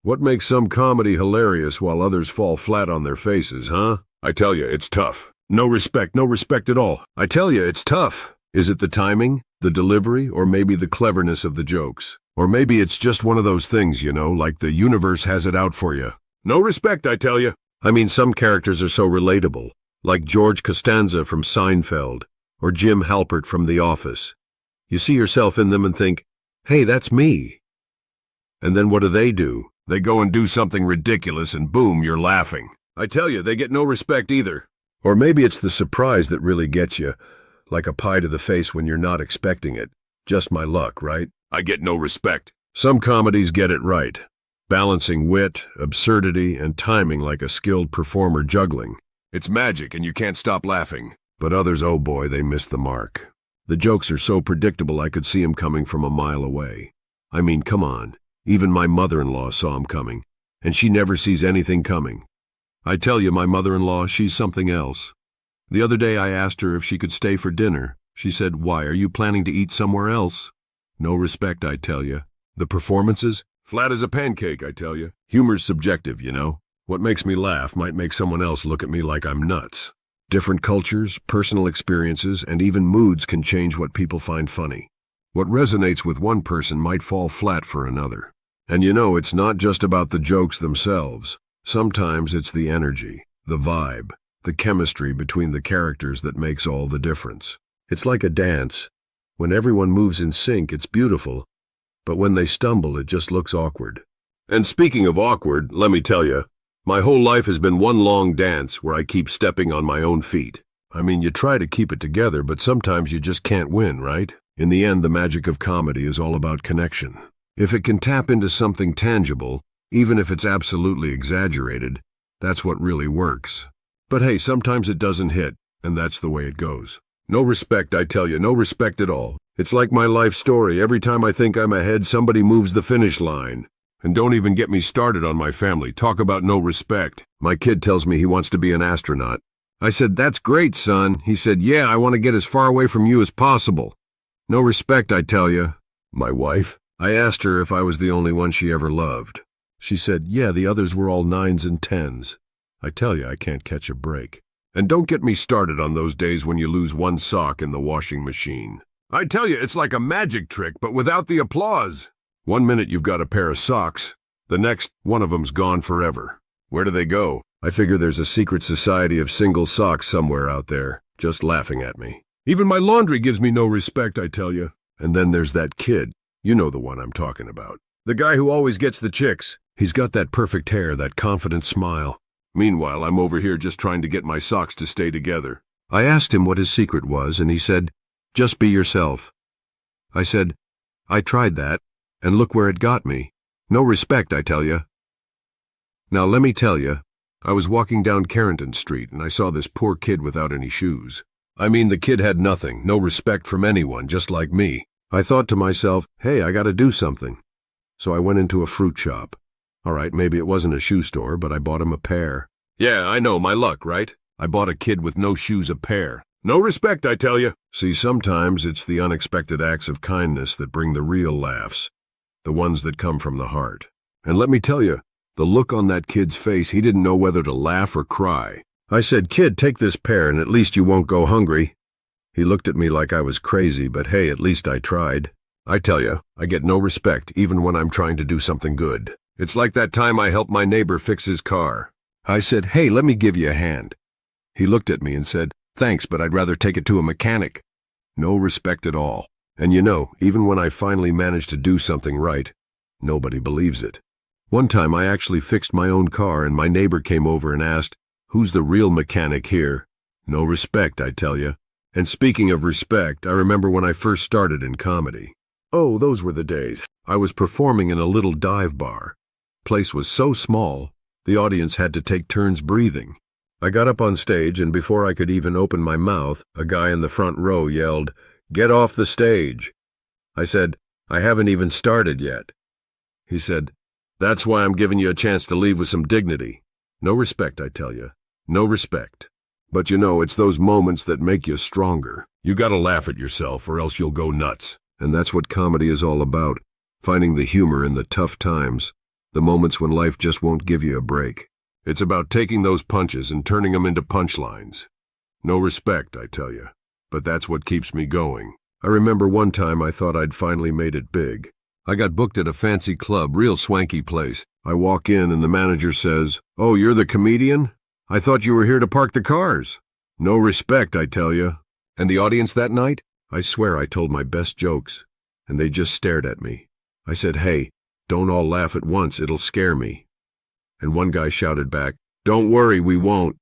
What makes some comedy hilarious while others fall flat on their faces, huh? I tell you, it's tough. No respect at all. I tell you, it's tough. Is it the timing, the delivery, or maybe the cleverness of the jokes? Or maybe it's just one of those things, like the universe has it out for you. No respect, I tell you. I mean, some characters are so relatable, like George Costanza from Seinfeld, or Jim Halpert from The Office. You see yourself in them and think, hey, that's me. And then what do? They go and do something ridiculous and boom, you're laughing. I tell you, they get no respect either. Or maybe it's the surprise that really gets you, like a pie to the face when you're not expecting it. Just my luck, right? I get no respect. Some comedies get it right, balancing wit, absurdity, and timing like a skilled performer juggling. It's magic and you can't stop laughing. But others, oh boy, they miss the mark. The jokes are so predictable I could see 'em coming from a mile away. I mean, come on. Even my mother-in-law saw 'em coming, and she never sees anything coming. I tell you, my mother-in-law, she's something else. The other day I asked her if she could stay for dinner. She said, why, are you planning to eat somewhere else? No respect, I tell you. The performances? Flat as a pancake, I tell you. Humor's subjective, What makes me laugh might make someone else look at me like I'm nuts. Different cultures, personal experiences, and even moods can change what people find funny. What resonates with one person might fall flat for another. And it's not just about the jokes themselves. Sometimes it's the energy, the vibe, the chemistry between the characters that makes all the difference. It's like a dance. When everyone moves in sync, it's beautiful. But when they stumble, it just looks awkward. And speaking of awkward, let me tell you, my whole life has been one long dance where I keep stepping on my own feet. I mean, you try to keep it together, but sometimes you just can't win, right? In the end, the magic of comedy is all about connection. If it can tap into something tangible, even if it's absolutely exaggerated, that's what really works. But hey, sometimes it doesn't hit, and that's the way it goes. No respect, I tell you, no respect at all. It's like my life story. Every time I think I'm ahead, somebody moves the finish line. And don't even get me started on my family. Talk about no respect. My kid tells me he wants to be an astronaut. I said, that's great, son. He said, yeah, I want to get as far away from you as possible. No respect, I tell you. My wife? I asked her if I was the only one she ever loved. She said, yeah, the others were all 9s and 10s. I tell you, I can't catch a break. And don't get me started on those days when you lose one sock in the washing machine. I tell you, it's like a magic trick, but without the applause. One minute you've got a pair of socks. The next, one of them's gone forever. Where do they go? I figure there's a secret society of single socks somewhere out there, just laughing at me. Even my laundry gives me no respect, I tell you. And then there's that kid. You know the one I'm talking about. The guy who always gets the chicks. He's got that perfect hair, that confident smile. Meanwhile, I'm over here just trying to get my socks to stay together. I asked him what his secret was, and he said, just be yourself. I said, I tried that, and look where it got me. No respect, I tell you. Now let me tell you, I was walking down Carrington Street, and I saw this poor kid without any shoes. I mean, the kid had nothing, no respect from anyone, just like me. I thought to myself, hey, I gotta do something. So I went into a fruit shop. All right, maybe it wasn't a shoe store, but I bought him a pair. Yeah, I know, my luck, right? I bought a kid with no shoes a pair. No respect, I tell you. See, sometimes it's the unexpected acts of kindness that bring the real laughs, the ones that come from the heart. And let me tell you, the look on that kid's face, he didn't know whether to laugh or cry. I said, kid, take this pair and at least you won't go hungry. He looked at me like I was crazy, but hey, at least I tried. I tell you, I get no respect even when I'm trying to do something good. It's like that time I helped my neighbor fix his car. I said, hey, let me give you a hand. He looked at me and said, thanks, but I'd rather take it to a mechanic. No respect at all. And even when I finally managed to do something right, nobody believes it. One time I actually fixed my own car and my neighbor came over and asked, who's the real mechanic here? No respect, I tell you. And speaking of respect, I remember when I first started in comedy. Oh, those were the days. I was performing in a little dive bar. Place was so small, the audience had to take turns breathing. I got up on stage, and before I could even open my mouth, a guy in the front row yelled, "Get off the stage." I said, "I haven't even started yet." He said, "That's why I'm giving you a chance to leave with some dignity." No respect, I tell you. No respect. But it's those moments that make you stronger. You gotta laugh at yourself or else you'll go nuts. And that's what comedy is all about, finding the humor in the tough times. The moments when life just won't give you a break. It's about taking those punches and turning them into punchlines. No respect, I tell you. But that's what keeps me going. I remember one time I thought I'd finally made it big. I got booked at a fancy club, real swanky place. I walk in and the manager says, "Oh, you're the comedian? I thought you were here to park the cars." No respect, I tell you. And the audience that night? I swear I told my best jokes, and they just stared at me. I said, "Hey, don't all laugh at once, it'll scare me." And one guy shouted back, "Don't worry, we won't."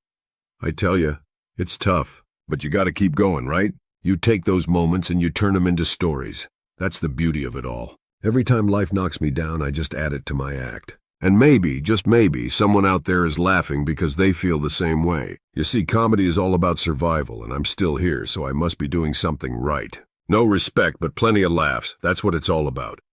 I tell you, it's tough, but you gotta keep going, right? You take those moments and you turn them into stories. That's the beauty of it all. Every time life knocks me down, I just add it to my act. And maybe, just maybe, someone out there is laughing because they feel the same way. You see, comedy is all about survival, and I'm still here, so I must be doing something right. No respect, but plenty of laughs. That's what it's all about.